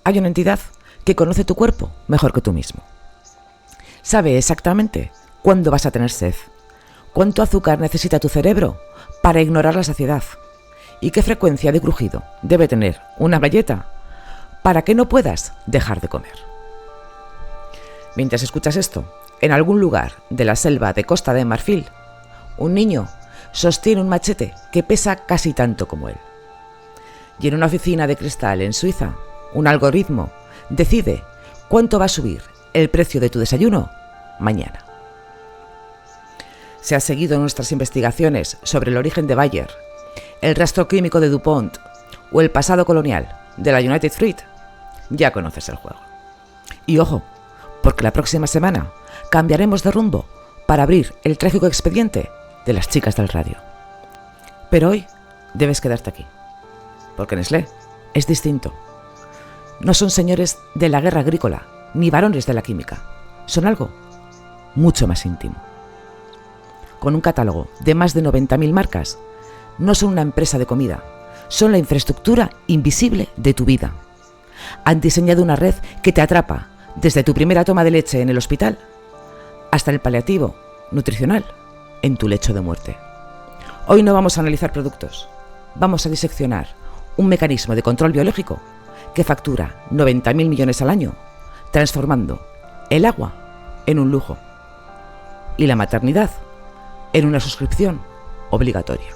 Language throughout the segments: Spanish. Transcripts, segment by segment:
hay una entidad que conoce tu cuerpo mejor que tú mismo. Sabe exactamente cuándo vas a tener sed, cuánto azúcar necesita tu cerebro para ignorar la saciedad y qué frecuencia de crujido debe tener una galleta para que no puedas dejar de comer. Mientras escuchas esto, en algún lugar de la selva de Costa de Marfil, un niño sostiene un machete que pesa casi tanto como él. Y en una oficina de cristal en Suiza, un algoritmo decide cuánto va a subir el precio de tu desayuno mañana. Si has seguido nuestras investigaciones sobre el origen de Bayer, el rastro químico de DuPont o el pasado colonial de la United Fruit, ya conoces el juego. Y ojo, porque la próxima semana cambiaremos de rumbo para abrir el trágico expediente de las chicas del radio. Pero hoy debes quedarte aquí, porque Nestlé es distinto. No son señores de la guerra agrícola, ni varones de la química. Son algo mucho más íntimo. Con un catálogo de más de 90.000 marcas, no son una empresa de comida, son la infraestructura invisible de tu vida. Han diseñado una red que te atrapa desde tu primera toma de leche en el hospital hasta el paliativo nutricional en tu lecho de muerte. Hoy no vamos a analizar productos, vamos a diseccionar un mecanismo de control biológico que factura 90.000 millones al año, transformando el agua en un lujo y la maternidad en una suscripción obligatoria.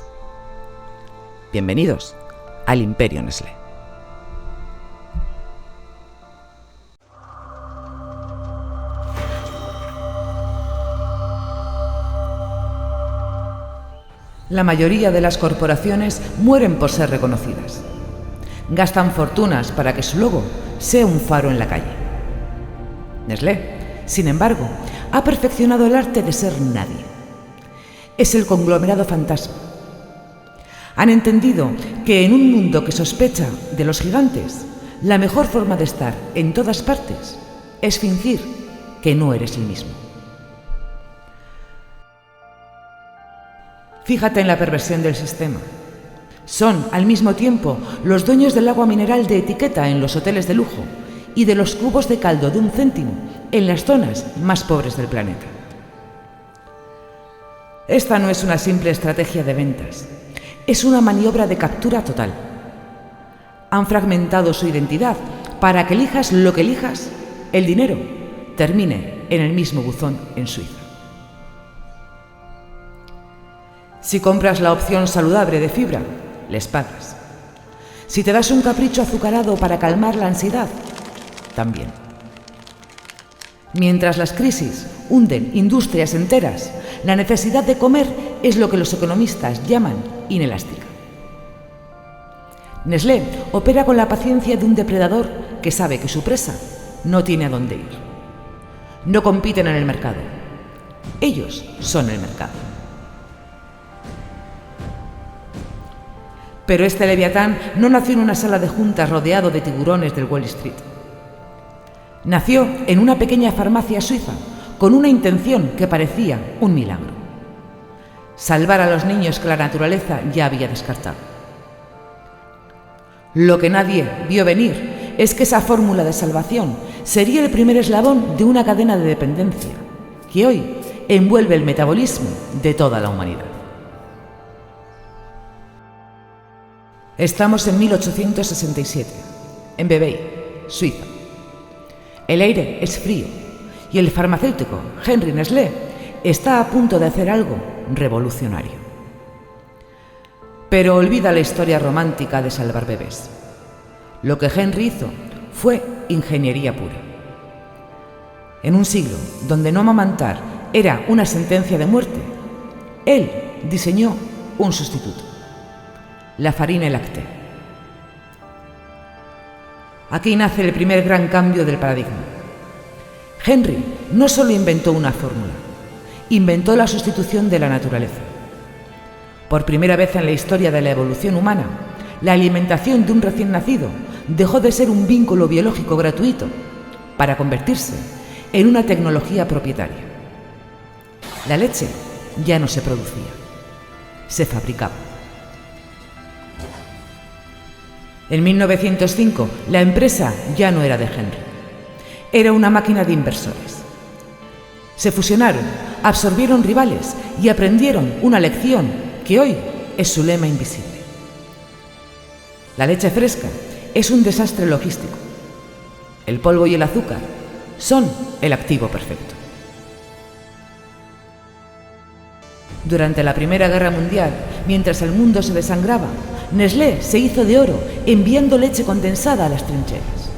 Bienvenidos al Imperio Nestlé. La mayoría de las corporaciones mueren por ser reconocidas. Gastan fortunas para que su logo sea un faro en la calle. Nestlé, sin embargo, ha perfeccionado el arte de ser nadie. Es el conglomerado fantasma. Han entendido que en un mundo que sospecha de los gigantes, la mejor forma de estar en todas partes es fingir que no eres el mismo. Fíjate en la perversión del sistema. Son, al mismo tiempo, los dueños del agua mineral de etiqueta en los hoteles de lujo y de los cubos de caldo de 1 céntimo en las zonas más pobres del planeta. Esta no es una simple estrategia de ventas, es una maniobra de captura total. Han fragmentado su identidad para que elijas lo que elijas, el dinero termine en el mismo buzón en Suiza. Si compras la opción saludable de fibra, les pagas. Si te das un capricho azucarado para calmar la ansiedad, también. Mientras las crisis hunden industrias enteras, la necesidad de comer es lo que los economistas llaman inelástica. Nestlé opera con la paciencia de un depredador que sabe que su presa no tiene a dónde ir. No compiten en el mercado. Ellos son el mercado. Pero este leviatán no nació en una sala de juntas rodeado de tiburones del Wall Street. Nació en una pequeña farmacia suiza con una intención que parecía un milagro: salvar a los niños que la naturaleza ya había descartado. Lo que nadie vio venir es que esa fórmula de salvación sería el primer eslabón de una cadena de dependencia que hoy envuelve el metabolismo de toda la humanidad. Estamos en 1867, en Vevey, Suiza. El aire es frío y el farmacéutico Henry Nestlé está a punto de hacer algo revolucionario. Pero olvida la historia romántica de salvar bebés. Lo que Henry hizo fue ingeniería pura. En un siglo donde no amamantar era una sentencia de muerte, él diseñó un sustituto: la farina láctea. Aquí nace el primer gran cambio del paradigma. Henry no solo inventó una fórmula, inventó la sustitución de la naturaleza. Por primera vez en la historia de la evolución humana, la alimentación de un recién nacido dejó de ser un vínculo biológico gratuito para convertirse en una tecnología propietaria. La leche ya no se producía, se fabricaba. En 1905, la empresa ya no era de Henry. Era una máquina de inversores. Se fusionaron, absorbieron rivales y aprendieron una lección que hoy es su lema invisible. La leche fresca es un desastre logístico. El polvo y el azúcar son el activo perfecto. Durante la Primera Guerra Mundial, mientras el mundo se desangraba, Nestlé se hizo de oro enviando leche condensada a las trincheras.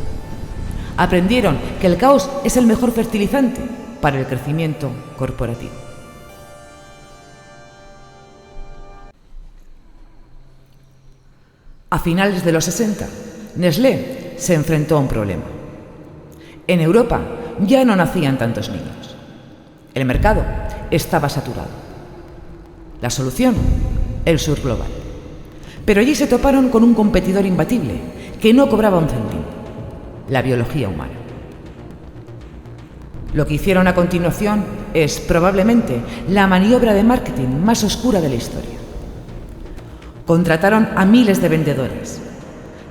Aprendieron que el caos es el mejor fertilizante para el crecimiento corporativo. A finales de los 60, Nestlé se enfrentó a un problema. En Europa ya no nacían tantos niños. El mercado estaba saturado. La solución, el sur global. Pero allí se toparon con un competidor imbatible que no cobraba un céntimo: la biología humana. Lo que hicieron a continuación es probablemente la maniobra de marketing más oscura de la historia. Contrataron a miles de vendedoras,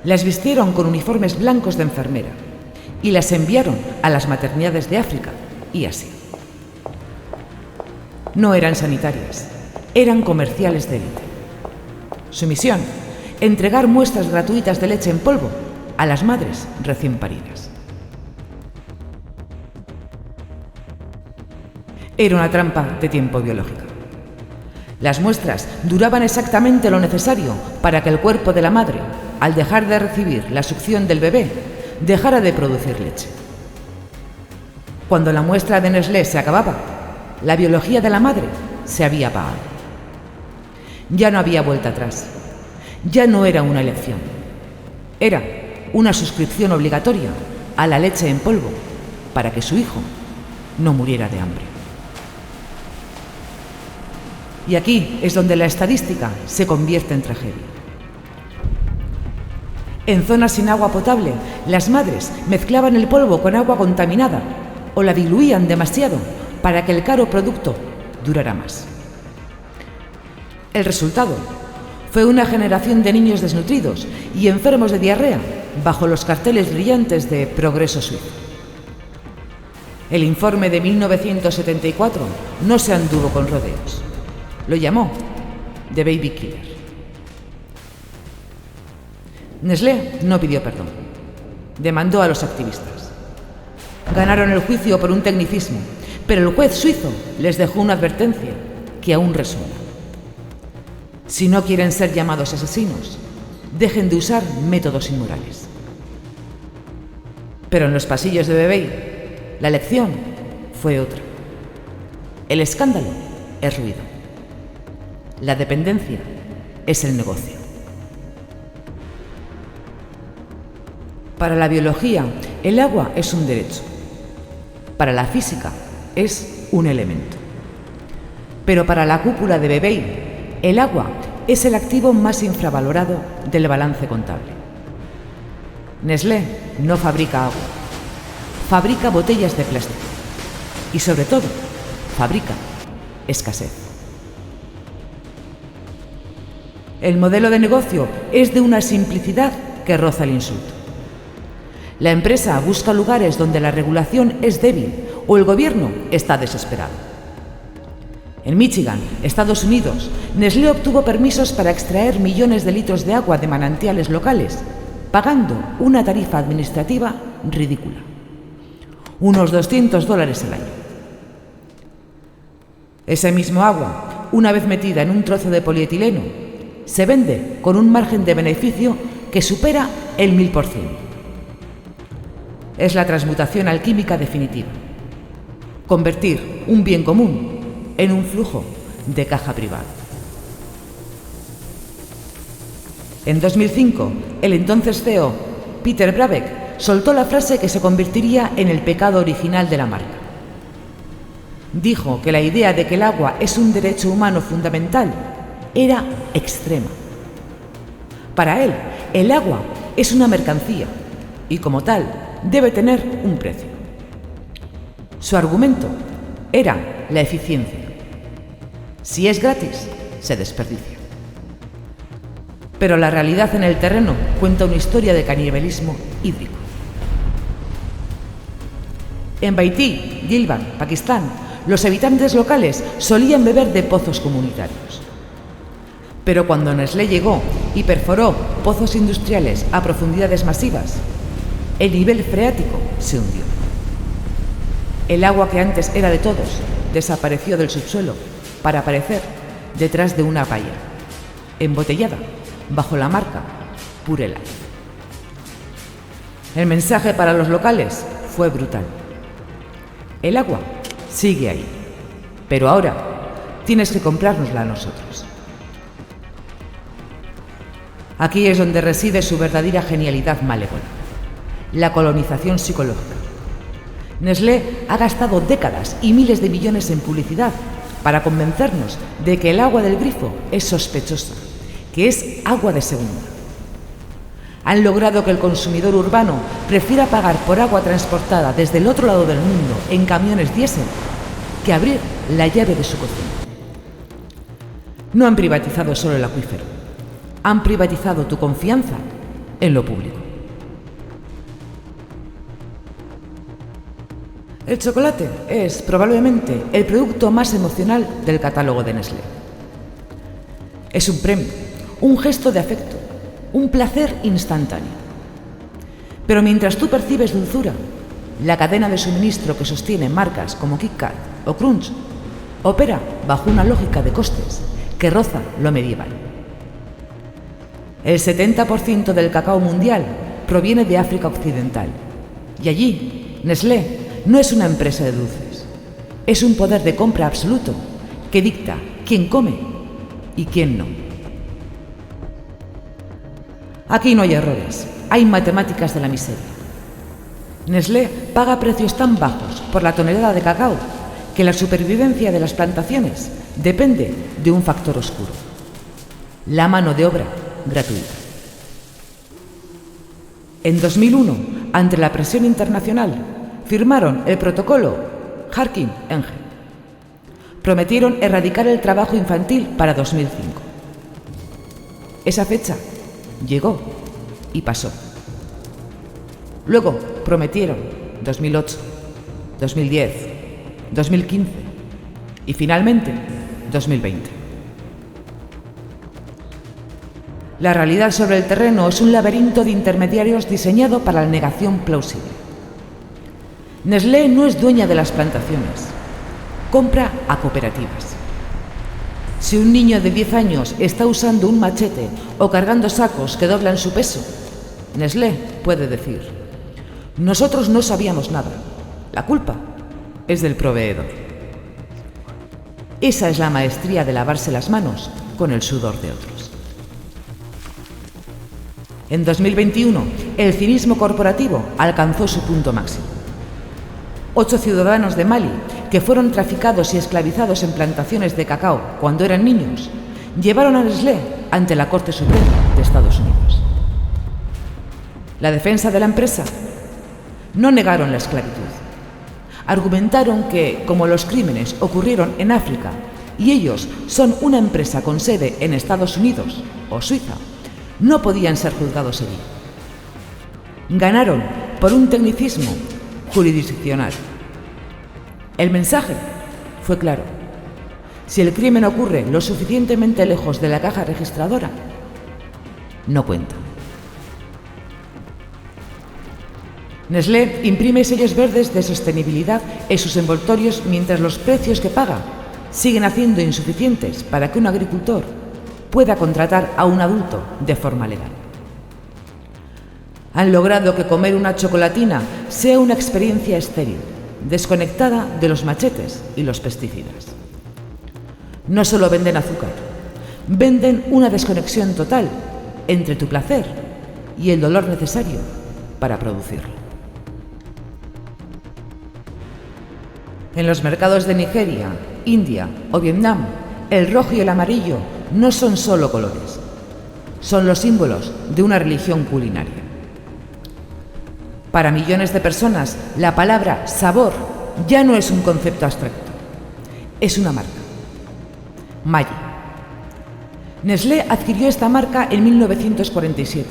las vistieron con uniformes blancos de enfermera y las enviaron a las maternidades de África y Asia. No eran sanitarias, eran comerciales de élite. Su misión, entregar muestras gratuitas de leche en polvo a las madres recién paridas. Era una trampa de tiempo biológica. Las muestras duraban exactamente lo necesario para que el cuerpo de la madre, al dejar de recibir la succión del bebé, dejara de producir leche. Cuando la muestra de Nestlé se acababa, la biología de la madre se había apagado. Ya no había vuelta atrás. Ya no era una elección. Era una suscripción obligatoria a la leche en polvo para que su hijo no muriera de hambre. Y aquí es donde la estadística se convierte en tragedia. En zonas sin agua potable, las madres mezclaban el polvo con agua contaminada o la diluían demasiado para que el caro producto durara más. El resultado fue una generación de niños desnutridos y enfermos de diarrea bajo los carteles brillantes de Progreso Suizo. El informe de 1974 no se anduvo con rodeos. Lo llamó The Baby Killer. Nestlé no pidió perdón. Demandó a los activistas. Ganaron el juicio por un tecnicismo, pero el juez suizo les dejó una advertencia que aún resuena. Si no quieren ser llamados asesinos, dejen de usar métodos inmorales. Pero en los pasillos de Bebey, la lección fue otra. El escándalo es ruido. La dependencia es el negocio. Para la biología, el agua es un derecho. Para la física, es un elemento. Pero para la cúpula de Bebey, el agua es el activo más infravalorado del balance contable. Nestlé no fabrica agua, fabrica botellas de plástico y, sobre todo, fabrica escasez. El modelo de negocio es de una simplicidad que roza el insulto. La empresa busca lugares donde la regulación es débil o el gobierno está desesperado. En Michigan, Estados Unidos, Nestlé obtuvo permisos para extraer millones de litros de agua de manantiales locales, pagando una tarifa administrativa ridícula. Unos $200 al año. Ese mismo agua, una vez metida en un trozo de polietileno, se vende con un margen de beneficio que supera el 1000%. Es la transmutación alquímica definitiva. Convertir un bien común en un flujo de caja privado. En 2005, el entonces CEO, Peter Brabeck, soltó la frase que se convertiría en el pecado original de la marca. Dijo que la idea de que el agua es un derecho humano fundamental era extrema. Para él, el agua es una mercancía y, como tal, debe tener un precio. Su argumento era la eficiencia. Si es gratis, se desperdicia. Pero la realidad en el terreno cuenta una historia de canibalismo hídrico. En Baití, Gilban, Pakistán, los habitantes locales solían beber de pozos comunitarios. Pero cuando Nestlé llegó y perforó pozos industriales a profundidades masivas, el nivel freático se hundió. El agua que antes era de todos desapareció del subsuelo para aparecer detrás de una valla, embotellada bajo la marca Pure Life. El mensaje para los locales fue brutal. El agua sigue ahí, pero ahora tienes que comprárnosla a nosotros. Aquí es donde reside su verdadera genialidad malévola, la colonización psicológica. Nestlé ha gastado décadas y miles de millones en publicidad para convencernos de que el agua del grifo es sospechosa, que es agua de segunda. Han logrado que el consumidor urbano prefiera pagar por agua transportada desde el otro lado del mundo en camiones diésel que abrir la llave de su cocina. No han privatizado solo el acuífero, han privatizado tu confianza en lo público. El chocolate es probablemente el producto más emocional del catálogo de Nestlé. Es un premio, un gesto de afecto, un placer instantáneo. Pero mientras tú percibes dulzura, la cadena de suministro que sostiene marcas como Kit Kat o Crunch opera bajo una lógica de costes que roza lo medieval. El 70% del cacao mundial proviene de África Occidental y allí Nestlé no es una empresa de dulces, es un poder de compra absoluto que dicta quién come y quién no. Aquí no hay errores, hay matemáticas de la miseria. Nestlé paga precios tan bajos por la tonelada de cacao que la supervivencia de las plantaciones depende de un factor oscuro: la mano de obra gratuita. En 2001, ante la presión internacional, firmaron el protocolo Harkin-Engel. Prometieron erradicar el trabajo infantil para 2005. Esa fecha llegó y pasó. Luego prometieron 2008, 2010, 2015 y finalmente 2020. La realidad sobre el terreno es un laberinto de intermediarios diseñado para la negación plausible. Nestlé no es dueña de las plantaciones, compra a cooperativas. Si un niño de 10 años está usando un machete o cargando sacos que doblan su peso, Nestlé puede decir: nosotros no sabíamos nada, la culpa es del proveedor. Esa es la maestría de lavarse las manos con el sudor de otros. En 2021, el cinismo corporativo alcanzó su punto máximo. 8 ciudadanos de Mali, que fueron traficados y esclavizados en plantaciones de cacao cuando eran niños, llevaron a Nestlé ante la Corte Suprema de Estados Unidos. La defensa de la empresa no negaron la esclavitud. Argumentaron que, como los crímenes ocurrieron en África y ellos son una empresa con sede en Estados Unidos o Suiza, no podían ser juzgados allí. Ganaron por un tecnicismo jurisdiccional. El mensaje fue claro: si el crimen ocurre lo suficientemente lejos de la caja registradora, no cuenta. Nestlé imprime sellos verdes de sostenibilidad en sus envoltorios mientras los precios que paga siguen haciendo insuficientes para que un agricultor pueda contratar a un adulto de forma legal. Han logrado que comer una chocolatina sea una experiencia estéril, desconectada de los machetes y los pesticidas. No solo venden azúcar, venden una desconexión total entre tu placer y el dolor necesario para producirlo. En los mercados de Nigeria, India o Vietnam, el rojo y el amarillo no son solo colores, son los símbolos de una religión culinaria. Para millones de personas, la palabra sabor ya no es un concepto abstracto, es una marca. Maggi. Nestlé adquirió esta marca en 1947,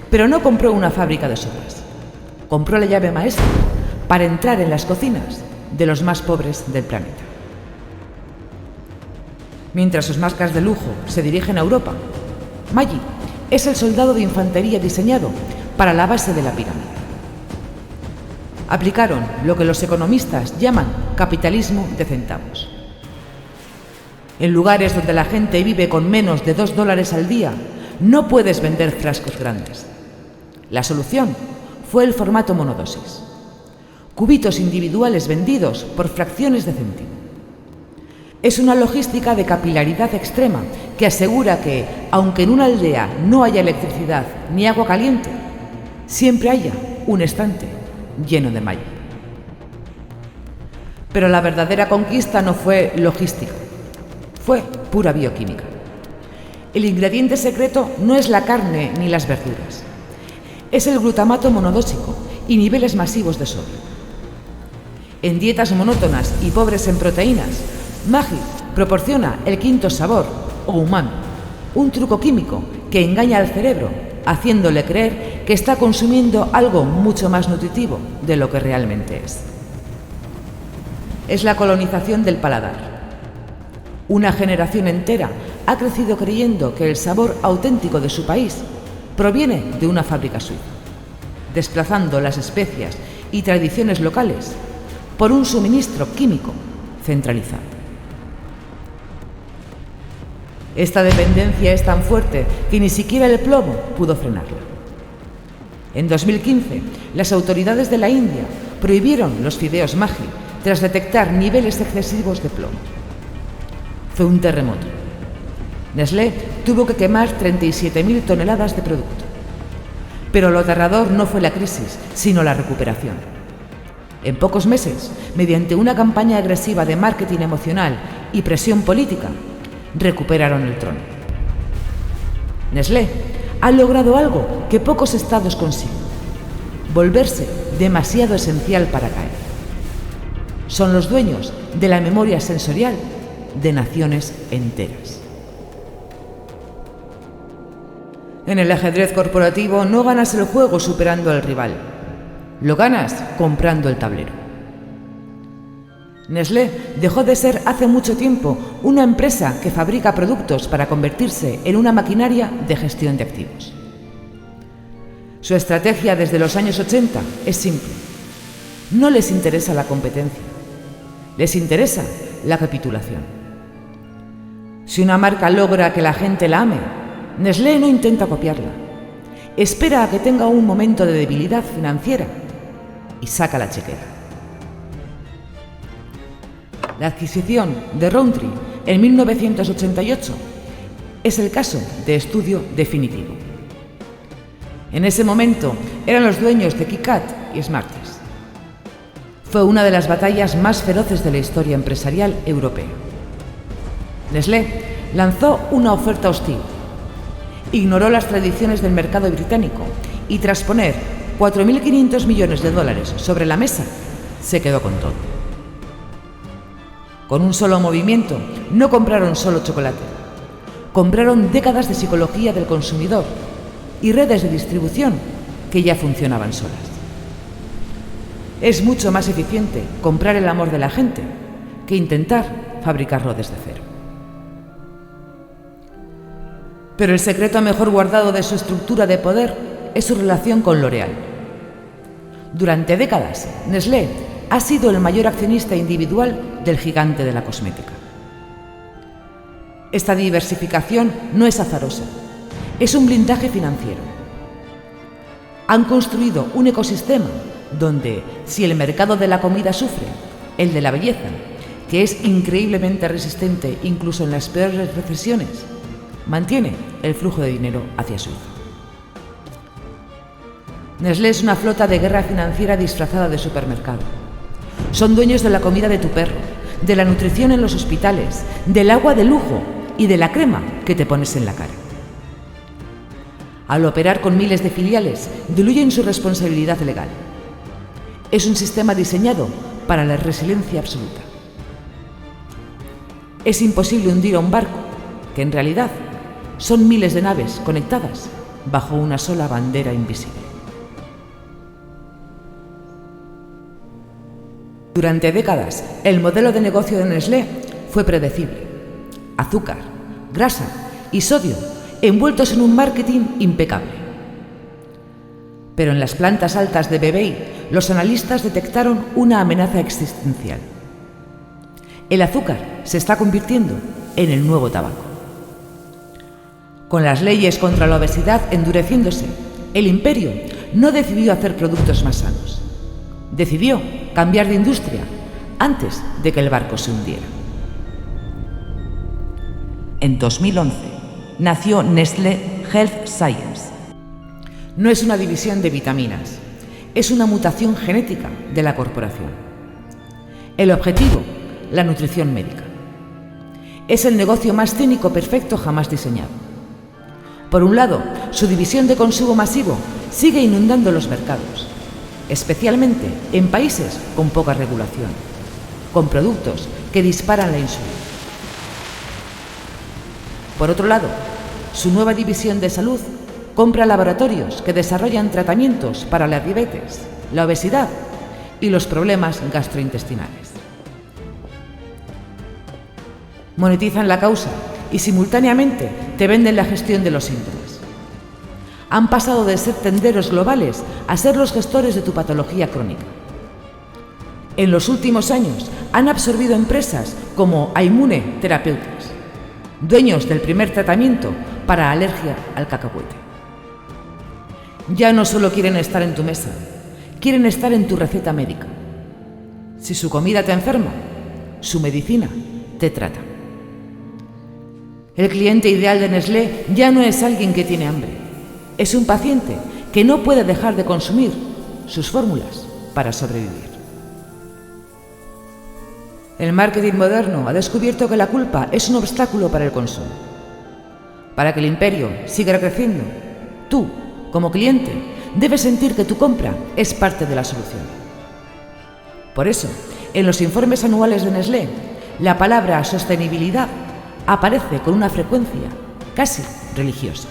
pero no compró una fábrica de sobras. Compró la llave maestra para entrar en las cocinas de los más pobres del planeta. Mientras sus marcas de lujo se dirigen a Europa, Maggi es el soldado de infantería diseñado para la base de la pirámide. Aplicaron lo que los economistas llaman capitalismo de centavos. En lugares donde la gente vive con menos de $2 al día, no puedes vender frascos grandes. La solución fue el formato monodosis. Cubitos individuales vendidos por fracciones de céntimo. Es una logística de capilaridad extrema que asegura que, aunque en una aldea no haya electricidad ni agua caliente, siempre haya un estante lleno de Maggi. Pero la verdadera conquista no fue logística, fue pura bioquímica. El ingrediente secreto no es la carne ni las verduras, es el glutamato monodósico y niveles masivos de sodio. En dietas monótonas y pobres en proteínas, Maggi proporciona el quinto sabor, o umami, un truco químico que engaña al cerebro, haciéndole creer que está consumiendo algo mucho más nutritivo de lo que realmente es. Es la colonización del paladar. Una generación entera ha crecido creyendo que el sabor auténtico de su país proviene de una fábrica suiza, desplazando las especias y tradiciones locales por un suministro químico centralizado. Esta dependencia es tan fuerte que ni siquiera el plomo pudo frenarla. En 2015, las autoridades de la India prohibieron los fideos Maggi tras detectar niveles excesivos de plomo. Fue un terremoto. Nestlé tuvo que quemar 37.000 toneladas de producto. Pero lo aterrador no fue la crisis, sino la recuperación. En pocos meses, mediante una campaña agresiva de marketing emocional y presión política, recuperaron el trono. Nestlé ha logrado algo que pocos estados consiguen: volverse demasiado esencial para caer. Son los dueños de la memoria sensorial de naciones enteras. En el ajedrez corporativo no ganas el juego superando al rival, lo ganas comprando el tablero. Nestlé dejó de ser hace mucho tiempo una empresa que fabrica productos para convertirse en una maquinaria de gestión de activos. Su estrategia desde los años 80 es simple. No les interesa la competencia, les interesa la capitulación. Si una marca logra que la gente la ame, Nestlé no intenta copiarla. Espera a que tenga un momento de debilidad financiera y saca la chequera. La adquisición de Rowntree en 1988 es el caso de estudio definitivo. En ese momento eran los dueños de KitKat y Smarties. Fue una de las batallas más feroces de la historia empresarial europea. Nestlé lanzó una oferta hostil, ignoró las tradiciones del mercado británico y tras poner $4.500 millones sobre la mesa, se quedó con todo. Con un solo movimiento, no compraron solo chocolate. Compraron décadas de psicología del consumidor y redes de distribución que ya funcionaban solas. Es mucho más eficiente comprar el amor de la gente que intentar fabricarlo desde cero. Pero el secreto mejor guardado de su estructura de poder es su relación con L'Oréal. Durante décadas, Nestlé ha sido el mayor accionista individual del gigante de la cosmética. Esta diversificación no es azarosa, es un blindaje financiero. Han construido un ecosistema donde, si el mercado de la comida sufre, el de la belleza, que es increíblemente resistente incluso en las peores recesiones, mantiene el flujo de dinero hacia Suiza. Nestlé es una flota de guerra financiera disfrazada de supermercado. Son dueños de la comida de tu perro, de la nutrición en los hospitales, del agua de lujo y de la crema que te pones en la cara. Al operar con miles de filiales, diluyen su responsabilidad legal. Es un sistema diseñado para la resiliencia absoluta. Es imposible hundir a un barco que en realidad son miles de naves conectadas bajo una sola bandera invisible. Durante décadas, el modelo de negocio de Nestlé fue predecible. Azúcar, grasa y sodio envueltos en un marketing impecable. Pero en las plantas altas de Vevey, los analistas detectaron una amenaza existencial. El azúcar se está convirtiendo en el nuevo tabaco. Con las leyes contra la obesidad endureciéndose, el imperio no decidió hacer productos más sanos. Decidió cambiar de industria antes de que el barco se hundiera. En 2011 nació Nestlé Health Science. No es una división de vitaminas, es una mutación genética de la corporación. El objetivo, la nutrición médica. Es el negocio más cínico perfecto jamás diseñado. Por un lado, su división de consumo masivo sigue inundando los mercados, especialmente en países con poca regulación, con productos que disparan la insulina. Por otro lado, su nueva división de salud compra laboratorios que desarrollan tratamientos para la diabetes, la obesidad y los problemas gastrointestinales. Monetizan la causa y simultáneamente te venden la gestión de los síntomas. Han pasado de ser tenderos globales a ser los gestores de tu patología crónica. En los últimos años han absorbido empresas como Aimune Therapeutics, dueños del primer tratamiento para alergia al cacahuete. Ya no solo quieren estar en tu mesa, quieren estar en tu receta médica. Si su comida te enferma, su medicina te trata. El cliente ideal de Nestlé ya no es alguien que tiene hambre, es un paciente que no puede dejar de consumir sus fórmulas para sobrevivir. El marketing moderno ha descubierto que la culpa es un obstáculo para el consumo. Para que el imperio siga creciendo, tú, como cliente, debes sentir que tu compra es parte de la solución. Por eso, en los informes anuales de Nestlé, la palabra sostenibilidad aparece con una frecuencia casi religiosa.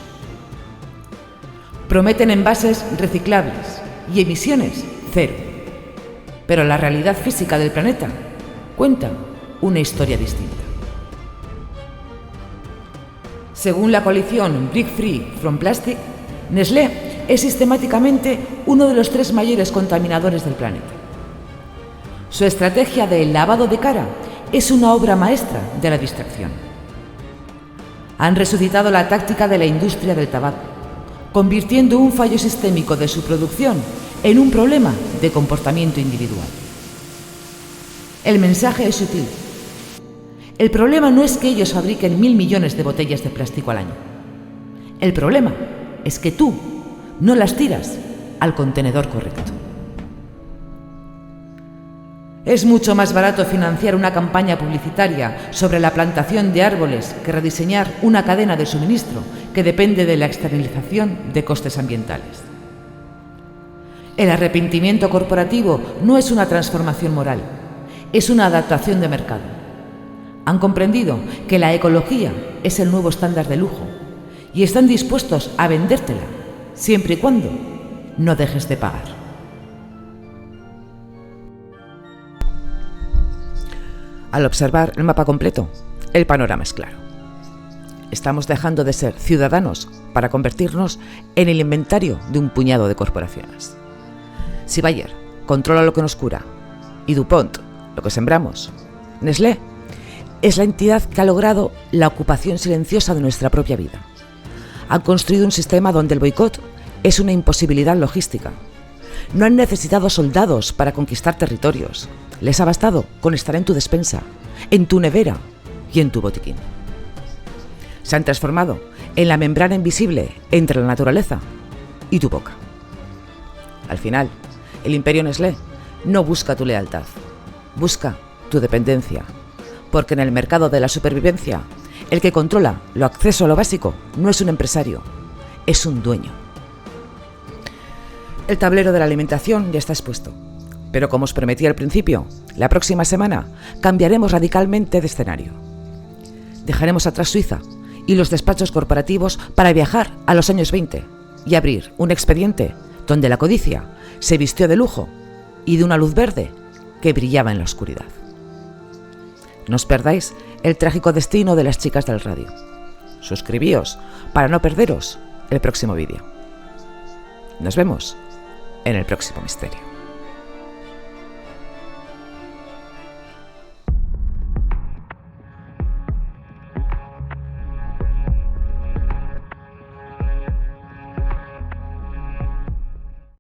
Prometen envases reciclables y emisiones cero, pero la realidad física del planeta cuenta una historia distinta. Según la coalición Break Free from Plastic, Nestlé es sistemáticamente uno de los 3 mayores contaminadores del planeta. Su estrategia de lavado de cara es una obra maestra de la distracción. Han resucitado la táctica de la industria del tabaco, convirtiendo un fallo sistémico de su producción en un problema de comportamiento individual. El mensaje es sutil. El problema no es que ellos fabriquen 1.000 millones de botellas de plástico al año. El problema es que tú no las tiras al contenedor correcto. Es mucho más barato financiar una campaña publicitaria sobre la plantación de árboles que rediseñar una cadena de suministro que depende de la externalización de costes ambientales. El arrepentimiento corporativo no es una transformación moral, es una adaptación de mercado. Han comprendido que la ecología es el nuevo estándar de lujo y están dispuestos a vendértela siempre y cuando no dejes de pagar. Al observar el mapa completo, el panorama es claro. Estamos dejando de ser ciudadanos para convertirnos en el inventario de un puñado de corporaciones. Si Bayer controla lo que nos cura y DuPont lo que sembramos, Nestlé es la entidad que ha logrado la ocupación silenciosa de nuestra propia vida. Han construido un sistema donde el boicot es una imposibilidad logística. No han necesitado soldados para conquistar territorios. Les ha bastado con estar en tu despensa, en tu nevera y en tu botiquín. Se han transformado en la membrana invisible entre la naturaleza y tu boca. Al final, el imperio Nestlé no busca tu lealtad, busca tu dependencia, porque en el mercado de la supervivencia, el que controla lo acceso a lo básico no es un empresario, es un dueño. El tablero de la alimentación ya está expuesto. Pero como os prometí al principio, la próxima semana cambiaremos radicalmente de escenario. Dejaremos atrás Suiza y los despachos corporativos para viajar a los años 20 y abrir un expediente donde la codicia se vistió de lujo y de una luz verde que brillaba en la oscuridad. No os perdáis el trágico destino de las chicas del radio. Suscribíos para no perderos el próximo vídeo. Nos vemos en el próximo misterio.